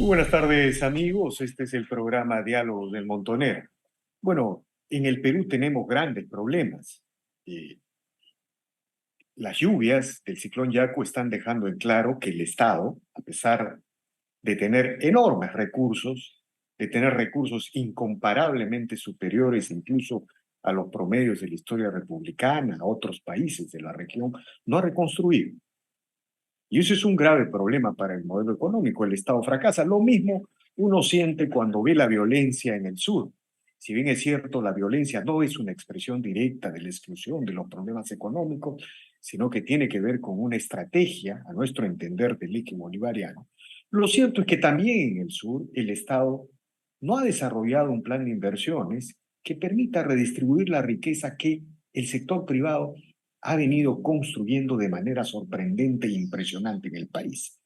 Muy buenas tardes, amigos. Este es el programa Diálogos del Montonero. Bueno, en el Perú tenemos grandes problemas. Eh, las lluvias del ciclón Yaku están dejando en claro que el Estado, a pesar de tener enormes recursos, de tener recursos incomparablemente superiores incluso a los promedios de la historia republicana, a otros países de la región, no ha reconstruido. Y eso es un grave problema para el modelo económico. El Estado fracasa. Lo mismo uno siente cuando ve la violencia en el sur. Si bien es cierto, la violencia no es una expresión directa de la exclusión de los problemas económicos, sino que tiene que ver con una estrategia, a nuestro entender, del eje bolivariano. Lo cierto es que también en el sur el Estado no ha desarrollado un plan de inversiones que permita redistribuir la riqueza que el sector privado ha venido construyendo de manera sorprendente e impresionante en el país.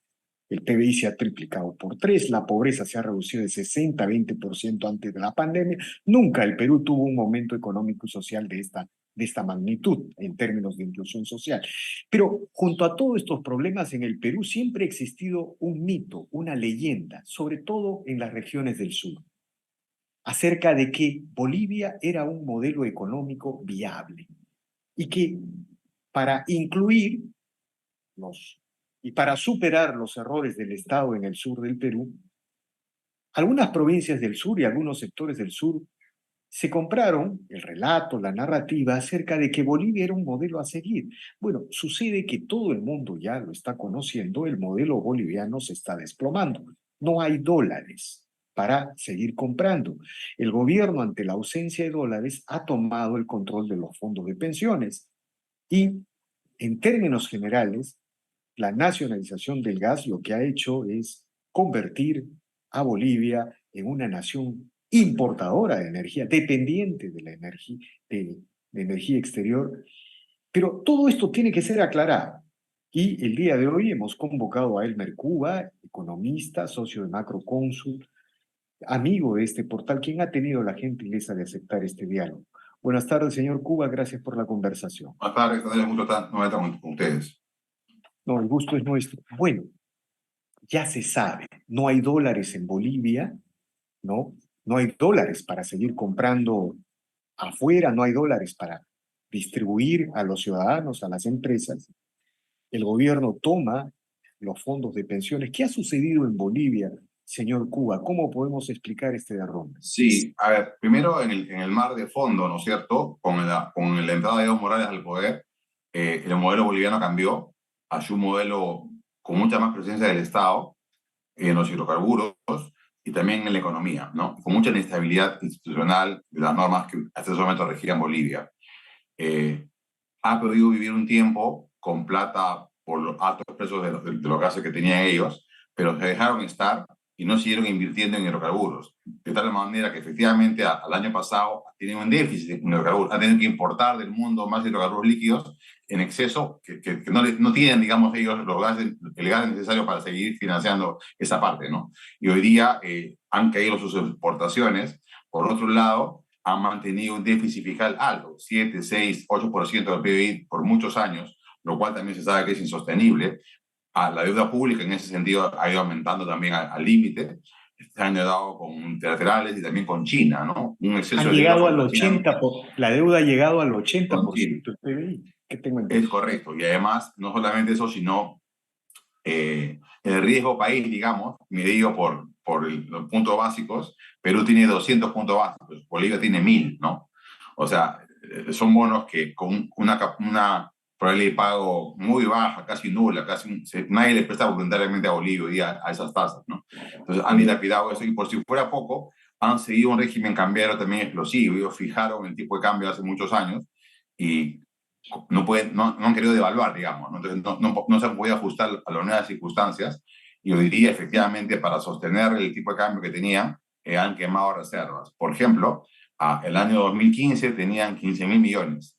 El PBI se ha triplicado por tres, la pobreza se ha reducido de 60 a 20% antes de la pandemia. Nunca el Perú tuvo un momento económico y social de esta magnitud en términos de inclusión social. Pero junto a todos estos problemas en el Perú siempre ha existido un mito, una leyenda, sobre todo en las regiones del sur, acerca de que Bolivia era un modelo económico viable y que para incluir los y para superar los errores del Estado en el sur del Perú, algunas provincias del sur y algunos sectores del sur se compraron el relato, la narrativa acerca de que Bolivia era un modelo a seguir. Bueno, sucede que todo el mundo ya lo está conociendo, el modelo boliviano se está desplomando. No hay dólares para seguir comprando. El gobierno, ante la ausencia de dólares, ha tomado el control de los fondos de pensiones y, en términos generales, la nacionalización del gas lo que ha hecho es convertir a Bolivia en una nación importadora de energía, dependiente de la energía, de energía exterior. Pero todo esto tiene que ser aclarado. Y el día de hoy hemos convocado a Elmer Cuba, economista, socio de Macrocónsul, amigo de este portal, quien ha tenido la gentileza de aceptar este diálogo. Buenas tardes, señor Cuba, gracias por la conversación. Buenas tardes, Daniel, un gusto estar nuevamente con ustedes. No, el gusto es nuestro. Bueno, ya se sabe, no hay dólares en Bolivia, ¿no? No hay dólares para seguir comprando afuera, no hay dólares para distribuir a los ciudadanos, a las empresas. El gobierno toma los fondos de pensiones. ¿Qué ha sucedido en Bolivia, señor Cuba? ¿Cómo podemos explicar este derrumbe? Sí, a ver, primero en el mar de fondo, ¿no es cierto? Con la entrada de Evo Morales al poder, el modelo boliviano cambió hacia un modelo con mucha más presencia del Estado en los hidrocarburos y también en la economía, ¿no? Con mucha inestabilidad institucional de las normas que hasta ese momento regían Bolivia. Eh, Ha podido vivir un tiempo con plata por los altos precios de los gases que tenían ellos, pero se dejaron estar y no siguieron invirtiendo en hidrocarburos. De tal manera que efectivamente al año pasado tienen un déficit en hidrocarburos, han tenido que importar del mundo más hidrocarburos líquidos en exceso que no tienen, digamos, ellos el gas necesario para seguir financiando esa parte, ¿no? Y hoy día han caído sus exportaciones. Por otro lado, han mantenido un déficit fiscal alto, 7, 6, 8% del PBI por muchos años, lo cual también se sabe que es insostenible. La deuda pública en ese sentido ha ido aumentando también al límite. Se han dado con multilaterales y también con China, ¿no? Un exceso Han de deuda llegado al contra China 80, la deuda ha llegado al con China. 80% del PBI, que tengo Es entendido. correcto. Y además, no solamente eso, sino el riesgo país, digamos, medido por los puntos básicos. Perú tiene 200 puntos básicos, Bolivia tiene 1000, ¿no? O sea, son bonos que con una probabilidad de pago muy baja, casi nula, nadie le presta voluntariamente a Bolivia hoy a esas tasas, ¿no? Entonces han dilapidado eso y por si fuera poco, han seguido un régimen cambiario también explosivo. Ellos fijaron el tipo de cambio hace muchos años y no han querido devaluar, digamos, ¿no? Entonces no se han podido ajustar a las nuevas circunstancias y hoy día efectivamente para sostener el tipo de cambio que tenían han quemado reservas. Por ejemplo, el año 2015 tenían 15.000 millones.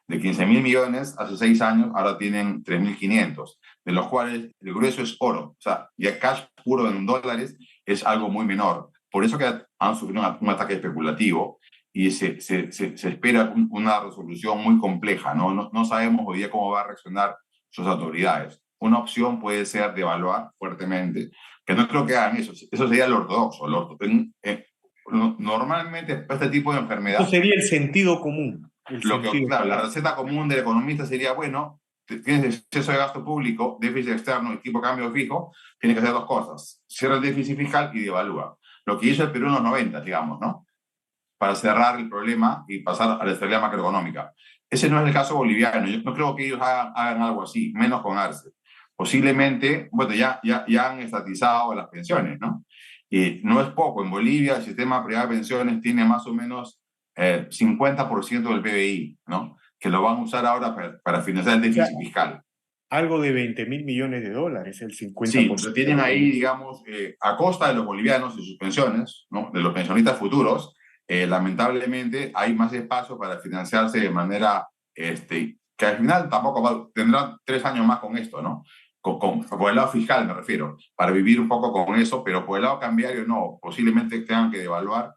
De 15.000 millones hace 6 años, ahora tienen 3.500, de los cuales el grueso es oro. O sea, ya cash puro en dólares es algo muy menor. Por eso que han sufrido un ataque especulativo y se espera una resolución muy compleja, ¿no? No sabemos hoy día cómo va a reaccionar sus autoridades. Una opción puede ser devaluar fuertemente, que no creo que hagan eso. Eso sería lo ortodoxo. Normalmente, para este tipo de Eso enfermedad, sería el sentido común. El lo que, sentido claro, la común. receta común del economista sería, bueno, tienes exceso de gasto público, déficit externo y tipo de cambio fijo, tiene que hacer dos cosas: cierra el déficit fiscal y devalúa. Lo que hizo el Perú en los 90, digamos, ¿no? Para cerrar el problema y pasar a la estabilidad macroeconómica. Ese no es el caso boliviano. Yo no creo que ellos hagan algo así, menos con Arce. Posiblemente, bueno, ya han estatizado las pensiones, ¿no? Y no es poco. En Bolivia el sistema privado de pensiones tiene más o menos 50% del PBI, ¿no? Que lo van a usar ahora para financiar el O sea, déficit fiscal. algo de 20.000 millones de dólares, el Sí, lo 50% tienen del ahí, PIB. digamos, a costa de los bolivianos y sus pensiones, ¿no? De los pensionistas futuros. Lamentablemente hay más espacio para financiarse de manera que al final tampoco tendrán 3 años más con esto, ¿no? Por el lado fiscal me refiero, para vivir un poco con eso, pero por el lado cambiario no, posiblemente tengan que devaluar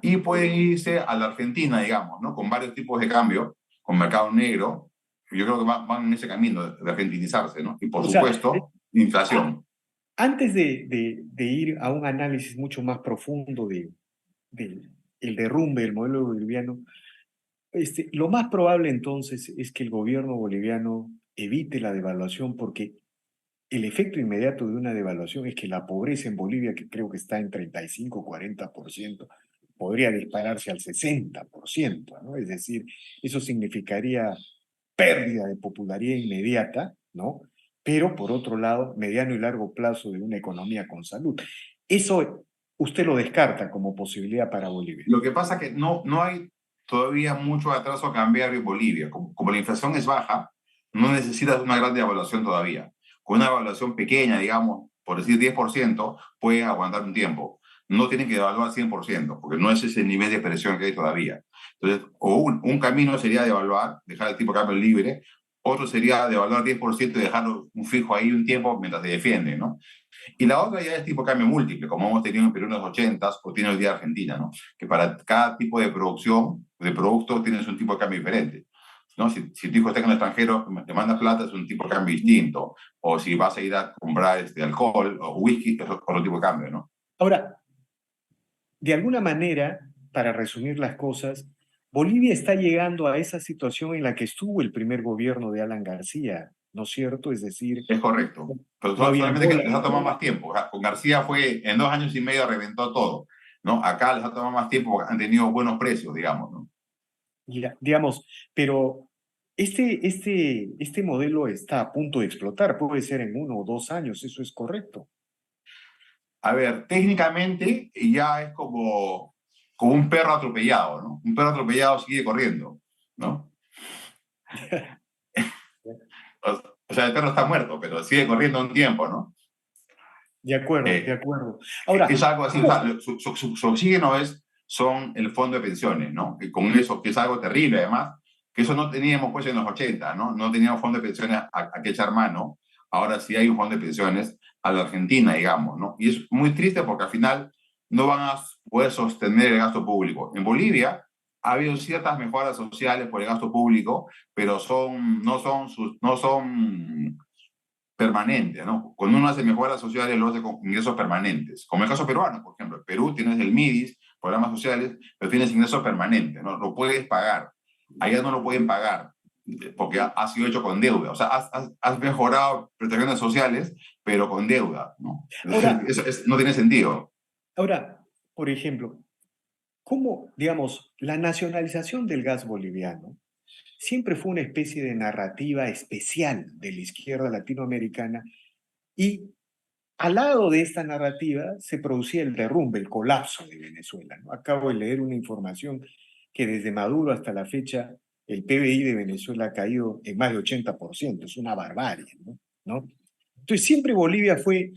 y pueden irse a la Argentina, digamos, ¿no? Con varios tipos de cambio, con mercado negro. Yo creo que van en ese camino de argentinizarse, ¿no? Y por O sea, supuesto, a- inflación. antes de ir a un análisis mucho más profundo de el derrumbe del modelo boliviano, lo más probable entonces es que el gobierno boliviano evite la devaluación porque el efecto inmediato de una devaluación es que la pobreza en Bolivia, que creo que está en 35-40%, podría dispararse al 60%, ¿no? Es decir, eso significaría pérdida de popularidad inmediata, ¿no? Pero por otro lado, mediano y largo plazo de una economía con salud. Eso usted lo descarta como posibilidad para Bolivia. Lo que pasa es que no hay todavía mucho atraso cambiario en Bolivia. Como la inflación es baja, no necesitas una gran devaluación todavía. Con una devaluación pequeña, digamos, por decir 10%, pueden aguantar un tiempo. No tienen que devaluar 100%, porque no es ese nivel de presión que hay todavía. Entonces, o un camino sería devaluar, dejar el tipo de cambio libre; otro sería devaluar 10% y dejarlo un fijo ahí un tiempo mientras se defiende, ¿no? Y la otra ya es tipo cambio múltiple, como hemos tenido en Perú en los 80 o tiene hoy día Argentina, ¿no? Que para cada tipo de producción, de producto, tienes un tipo de cambio diferente. ¿No? Si tu hijo está en el extranjero, te manda plata, es un tipo de cambio distinto. O si vas a ir a comprar alcohol o whisky, es otro tipo de cambio, ¿no? Ahora, de alguna manera, para resumir las cosas, Bolivia está llegando a esa situación en la que estuvo el primer gobierno de Alan García, ¿no es cierto? Es decir, Es correcto. Pero no había solamente que les ha dólares. tomado más tiempo. Con García fue en 2 años y medio reventó todo, ¿no? Acá les ha tomado más tiempo porque han tenido buenos precios, digamos, ¿no? Digamos, pero este modelo está a punto de explotar, puede ser en 1 o 2 años, ¿eso es correcto? A ver, técnicamente ya es como un perro atropellado, ¿no? Un perro atropellado sigue corriendo, ¿no? O sea, el perro está muerto, pero sigue corriendo un tiempo, ¿no? De acuerdo, de Eh, acuerdo. es Ahora, algo así, o sea, su oxígeno son el fondo de pensiones, ¿no? Y con eso, que es algo terrible además, que eso no teníamos pues en los 80, ¿no? No teníamos fondo de pensiones a que echar mano. Ahora sí hay un fondo de pensiones a la Argentina, digamos, ¿no? Y es muy triste porque al final no van a poder sostener el gasto público. En Bolivia ha habido ciertas mejoras sociales por el gasto público, pero no son permanente, ¿no? Cuando uno hace mejoras sociales, lo hace con ingresos permanentes. Como el caso peruano, por ejemplo. En Perú tienes el MIDIS, programas sociales, pero tienes ingresos permanentes, ¿no? Lo puedes pagar. Allá no lo pueden pagar porque ha sido hecho con deuda. O sea, has mejorado prestaciones sociales, pero con deuda, ¿no? ahora, Eso no tiene sentido. ahora, por ejemplo, ¿cómo, digamos, la nacionalización del gas boliviano siempre fue una especie de narrativa especial de la izquierda latinoamericana y al lado de esta narrativa se producía el derrumbe, el colapso de Venezuela, ¿no? Acabo de leer una información que desde Maduro hasta la fecha el PBI de Venezuela ha caído en más de 80%, es una barbarie, ¿no? Entonces siempre Bolivia fue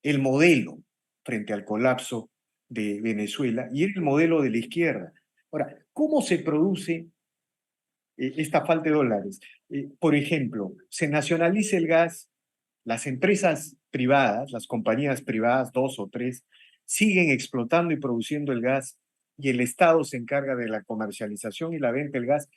el modelo frente al colapso de Venezuela y era el modelo de la izquierda. Ahora, ¿cómo se produce esta falta de dólares? Por ejemplo, se nacionaliza el gas, las empresas privadas, las compañías privadas, dos o tres, siguen explotando y produciendo el gas y el Estado se encarga de la comercialización y la venta del gas,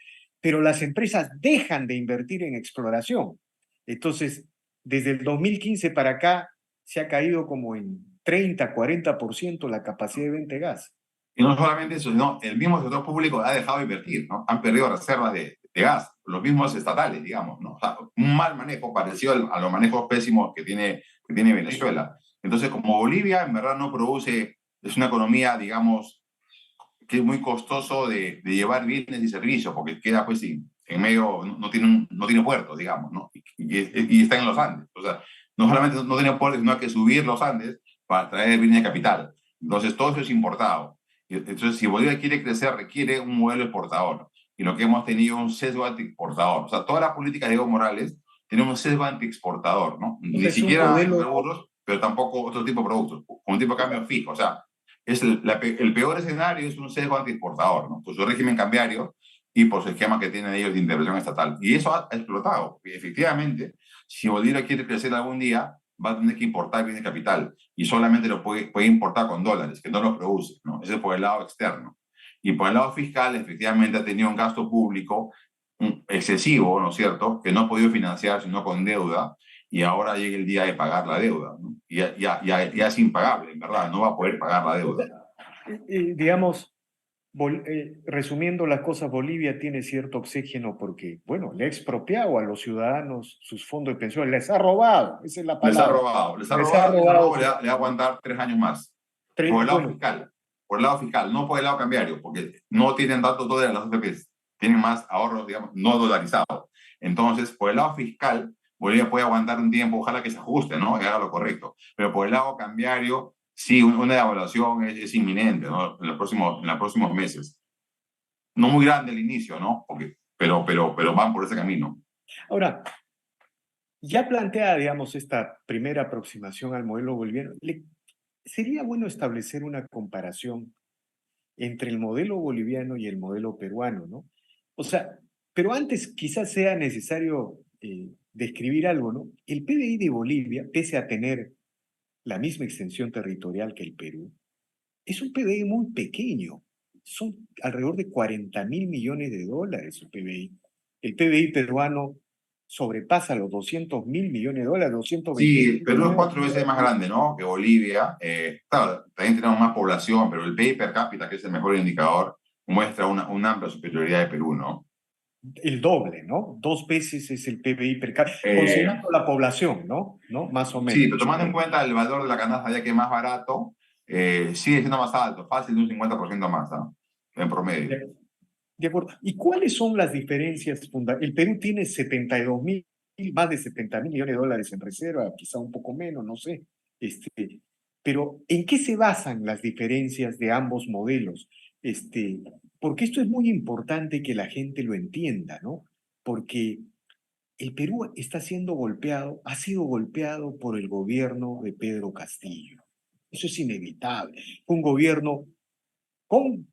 pero las empresas dejan de invertir en exploración. Entonces, desde el 2015 para acá, se ha caído como en 30, 40% la capacidad de venta de gas. Y no solamente eso, sino el mismo sector público ha dejado de invertir, ¿no? Han perdido reservas de gas, los mismos estatales, digamos, ¿no? O sea, un mal manejo parecido a los manejos pésimos que tiene Venezuela. Entonces, como Bolivia en verdad no produce, es una economía, digamos, que es muy costoso de llevar bienes y servicios, porque queda pues en medio, no tiene, no tiene puertos, digamos, ¿no? Y está en los Andes. O sea, no solamente no tiene puertos, sino hay que subir los Andes para traer bienes de capital. Entonces, todo eso es importado. Entonces, si Bolivia quiere crecer, requiere un modelo exportador. Y lo que hemos tenido es un sesgo anti-exportador. O sea, toda la política de Evo Morales tiene un sesgo anti-exportador, ¿no? O Ni sea, es un siquiera modelo, hidrocarburos, pero tampoco otro tipo de productos, con un tipo de cambio fijo. O sea, el peor escenario es un sesgo antiexportador, ¿no? Por su régimen cambiario y por su esquema que tienen ellos de intervención estatal. Y eso ha explotado. Y efectivamente, si Bolivia quiere crecer algún día, va a tener que importar bienes de capital y solamente lo puede importar con dólares, que no los produce, ¿no? Ese es por el lado externo. Y por el lado fiscal, efectivamente, ha tenido un gasto público excesivo, ¿no es cierto?, que no ha podido financiar sino con deuda, y ahora llega el día de pagar la deuda, ¿no? Ya es impagable, en verdad, no va a poder pagar la o deuda. sea, digamos, resumiendo las cosas, Bolivia tiene cierto oxígeno porque, bueno, le ha expropiado a los ciudadanos sus fondos de pensión, les ha robado, esa es la palabra, Les ha les ha robado y ese robado robo sus, le va a aguantar 3 años más. bueno, Por el lado fiscal, no por el lado cambiario, porque no tienen tantos dólares las OTPs, tienen más ahorros, digamos, no dolarizados. Entonces, por el lado fiscal, Bolivia puede aguantar un tiempo, ojalá que se ajuste, ¿no? Y haga lo correcto. Pero por el lado cambiario, sí, una devaluación es inminente, ¿no? En los próximos meses. No muy grande al inicio, ¿no? Porque, pero van por ese camino. ahora, ya plantea, digamos, esta primera aproximación al modelo boliviano, sería bueno establecer una comparación entre el modelo boliviano y el modelo peruano, ¿no? O sea, pero antes quizás sea necesario describir algo, ¿no? El PBI de Bolivia, pese a tener la misma extensión territorial que el Perú, es un PBI muy pequeño. Son alrededor de 40.000 millones de dólares el PBI. El PBI peruano sobrepasa los 200.000 millones de dólares, 220 Sí, mil Perú es millones 4 veces más grande, ¿no? Que Bolivia. Claro, también tenemos más población, pero el PIB per cápita, que es el mejor indicador, muestra una amplia superioridad de Perú, ¿no? el doble, ¿no? 2 veces es el PBI per cápita, Eh, considerando la población, ¿no? ¿No? Más o sí, menos. pero tomando en cuenta el valor de la canasta, ya que es más barato, sigue siendo más alto, fácil de un 50% más, ¿no? En promedio. De acuerdo. ¿Y cuáles son las diferencias fundamentales? El Perú tiene 72.000, más de 70.000 millones de dólares en reserva, quizá un poco menos, no sé. Pero ¿en qué se basan las diferencias de ambos modelos? Porque esto es muy importante que la gente lo entienda, ¿no? Porque el Perú está siendo golpeado, ha sido golpeado por el gobierno de Pedro Castillo. Eso es inevitable. Un gobierno con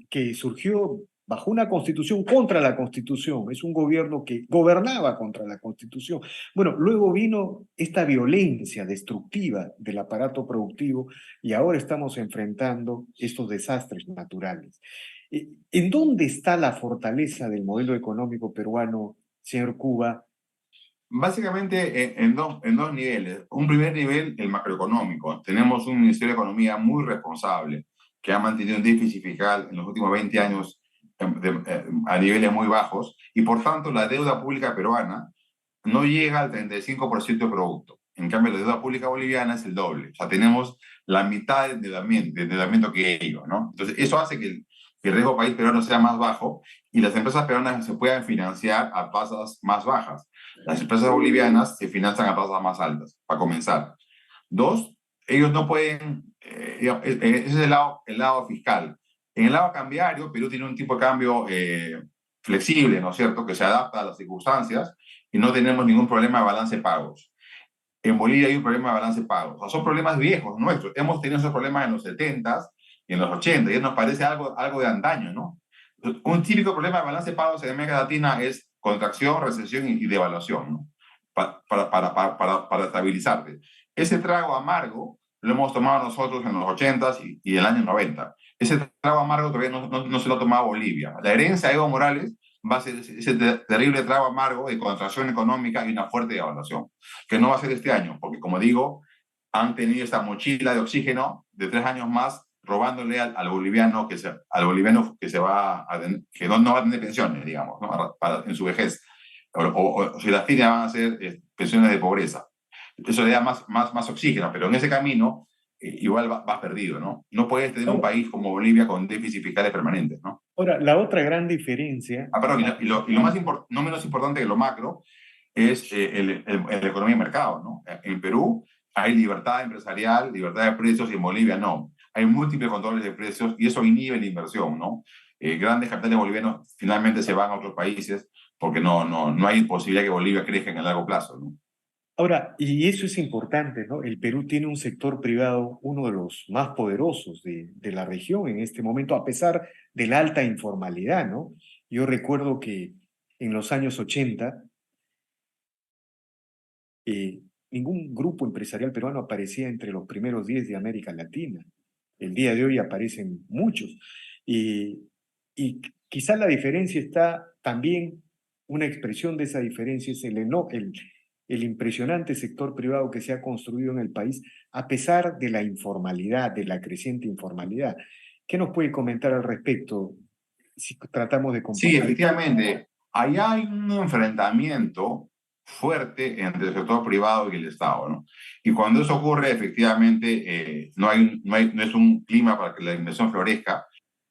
que surgió bajo una constitución contra la constitución, es un gobierno que gobernaba contra la constitución. Bueno, luego vino esta violencia destructiva del aparato productivo y ahora estamos enfrentando estos desastres naturales. ¿En dónde está la fortaleza del modelo económico peruano, señor Cuba? Básicamente en dos niveles. Un primer nivel, el macroeconómico. Tenemos un Ministerio de Economía muy responsable que ha mantenido un déficit fiscal en los últimos 20 años a niveles muy bajos y por tanto la deuda pública peruana no llega al 35% de producto. En cambio, la deuda pública boliviana es el doble. O sea, tenemos la mitad de endeudamiento que ellos, ¿no? Entonces, eso hace que el riesgo país peruano sea más bajo y las empresas peruanas se puedan financiar a tasas más bajas. Las empresas bolivianas se financian a tasas más altas, para comenzar. Dos, ellos no pueden, ese es el lado fiscal. En el lado cambiario, Perú tiene un tipo de cambio flexible, ¿no es cierto?, que se adapta a las circunstancias y no tenemos ningún problema de balance de pagos. En Bolivia hay un problema de balance de pagos. O sea, son problemas viejos nuestros. Hemos tenido esos problemas en los 70 y en los 80 y nos parece algo de antaño, ¿no? Un típico problema de balance de pagos en América Latina es contracción, recesión y devaluación, ¿no? Para estabilizarte. Ese trago amargo lo hemos tomado nosotros en los 80 y el año 90. Ese trago amargo todavía no se lo ha tomado Bolivia. La herencia de Evo Morales va a ser ese terrible trago amargo de contracción económica y una fuerte devaluación, que no va a ser este año, porque como digo, han tenido esta mochila de oxígeno de 3 años más, robándole al boliviano al boliviano que se va que no va a tener pensiones, digamos, ¿no? En su vejez. O si las tiene van a ser pensiones de pobreza. Eso le da más oxígeno, pero en ese camino igual vas perdido, ¿no? No puedes tener un país como Bolivia con déficit fiscales permanentes, ¿no? Ahora, la otra gran diferencia, Ah, perdón, y lo más no menos importante que lo macro es la economía de mercado, ¿no? En Perú hay libertad empresarial, libertad de precios, y en Bolivia no. Hay múltiples controles de precios y eso inhibe la inversión, ¿no? Grandes capitales bolivianos finalmente se van a otros países porque no hay posibilidad que Bolivia crezca en el largo plazo, ¿no? ahora, y eso es importante, ¿no? El Perú tiene un sector privado, uno de los más poderosos de la región en este momento, a pesar de la alta informalidad, ¿no? Yo recuerdo que en los años 80, eh, ningún grupo empresarial peruano aparecía entre los primeros 10 de América Latina. El día de hoy aparecen muchos. Y, y quizá la diferencia está también, una expresión de esa diferencia es el impresionante sector privado que se ha construido en el país, a pesar de la informalidad, de la creciente informalidad. ¿Qué nos puede comentar al respecto si tratamos de Sí, comparar? efectivamente, allá hay un enfrentamiento fuerte entre el sector privado y el Estado, ¿no? Y cuando eso ocurre, efectivamente, no es un clima para que la inversión florezca,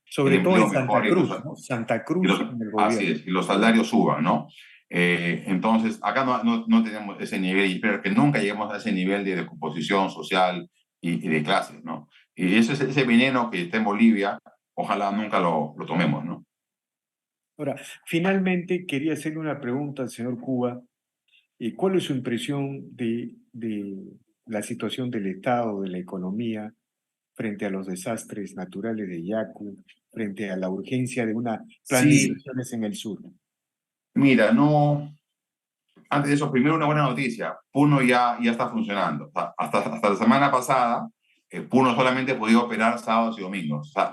el Sobre todo en empleo mejore Santa Cruz, ¿no? Santa Cruz en el así gobierno. es, y los salarios suban, ¿no? Entonces, acá no tenemos ese nivel, y espero que nunca lleguemos a ese nivel de descomposición social y de clases, ¿no? Y ese veneno que está en Bolivia, ojalá nunca lo tomemos, ¿no? Ahora, finalmente quería hacerle una pregunta al señor Cuba. ¿Cuál es su impresión de la situación del Estado, de la economía, frente a los desastres naturales de Yaku, frente a la urgencia de un plan de Sí, inversiones en el sur? mira, no. Antes de eso, primero una buena noticia. Puno ya está funcionando. O sea, hasta la semana pasada, Puno solamente podía operar sábados y domingos. O sea,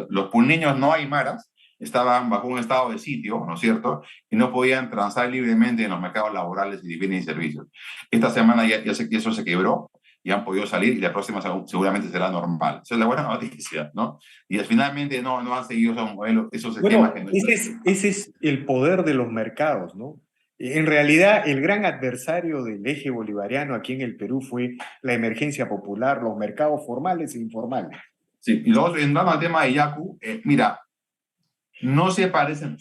los puneños no aymaras estaban bajo un estado de sitio, ¿no es cierto? Y no podían transar libremente en los mercados laborales y de bienes y servicios. Esta semana eso se quebró y han podido salir, y la próxima seguramente será normal. Esa es la buena noticia, ¿no? Y finalmente no han seguido esos modelos, esos sistemas Bueno, que no. ese es el poder de los mercados, ¿no? En realidad, el gran adversario del eje bolivariano aquí en el Perú fue la emergencia popular, los mercados formales e informales. Sí, y luego, entrando al tema de Yaku, mira, no se parecen.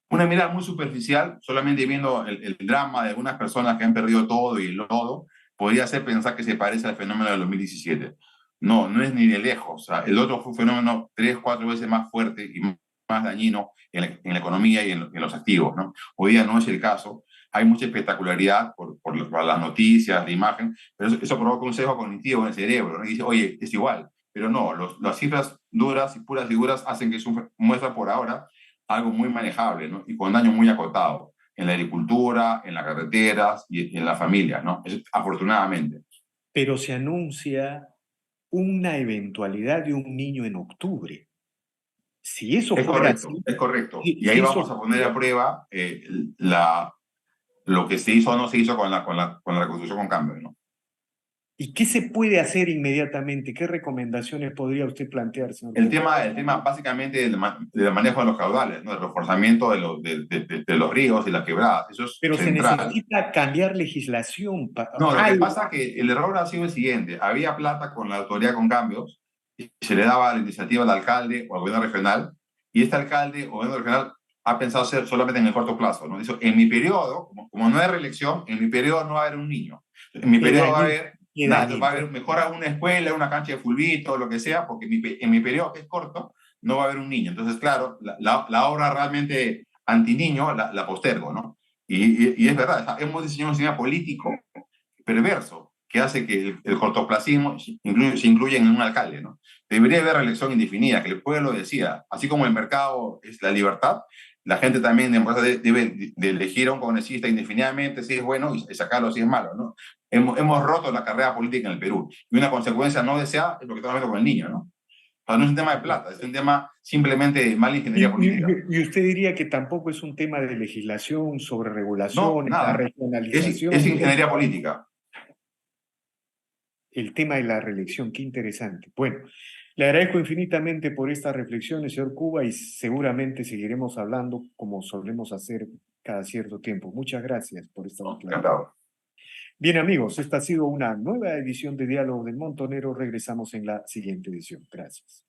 Una mirada muy superficial, solamente viendo el drama de algunas personas que han perdido todo y el lodo, podría hacer pensar que se parece al fenómeno del 2017. No es ni de lejos. O sea, el otro fue un fenómeno 3, 4 veces más fuerte y más dañino en la economía y en los activos, ¿no? Hoy día no es el caso. Hay mucha espectacularidad por las noticias, la imagen, pero eso provoca un sesgo cognitivo en el cerebro, ¿no? Y dice, oye, es igual. Pero no, las cifras duras y puras y duras hacen que eso muestra por ahora algo muy manejable, ¿no? Y con daño muy acotado en la agricultura, en las carreteras y en la familia, ¿no? Eso, afortunadamente. Pero se anuncia una eventualidad de un niño en octubre. Si eso Es fuera correcto, así, es correcto. Y ahí si eso vamos a poner a ocurre, prueba lo que se hizo o no se hizo con la reconstrucción con cambio, ¿no? ¿y qué se puede hacer inmediatamente? ¿Qué recomendaciones podría usted plantear, señor Cuba? El tema básicamente del manejo de los caudales, ¿no? El reforzamiento de los ríos y las quebradas, eso es Pero se central. necesita cambiar legislación. No, lo que Algo. pasa es que el error ha sido el siguiente. Había plata con la autoridad con cambios y se le daba la iniciativa al alcalde o al gobierno regional, y este alcalde o gobierno regional ha pensado hacer solamente en el corto plazo, ¿no? Dice, en mi periodo, como no hay reelección, en mi periodo no va a haber un niño. En mi Qué periodo va a dañino, haber qué nada, va a dañino. haber mejor una escuela, una cancha de fulbito, lo que sea, porque en mi periodo, que es corto, no va a haber un niño. Entonces, claro, la obra realmente anti-niño la postergo, ¿no? Y es verdad, o sea, hemos diseñado un sistema político perverso que hace que el cortoplacismo se incluya en un alcalde, ¿no? Debería haber reelección indefinida, que el pueblo decida. Así como el mercado es la libertad, la gente también debe de elegir a un congresista indefinidamente si es bueno y sacarlo si es malo, ¿no? Hemos roto la carrera política en el Perú, y una consecuencia no deseada es lo que estamos viendo con el niño, ¿no? O sea, no es un tema de plata, es un tema simplemente de mala Y, ingeniería política. usted diría que tampoco es un tema de legislación sobre No, regulaciones, la nada. Es regionalización. ingeniería política. el tema de la reelección, qué interesante. Bueno, le agradezco infinitamente por estas reflexiones, señor Cuba, y seguramente seguiremos hablando como solemos hacer cada cierto tiempo. Muchas gracias por esta declaración. Encantado. Bien, amigos, esta ha sido una nueva edición de Diálogo del Montonero. Regresamos en la siguiente edición. Gracias.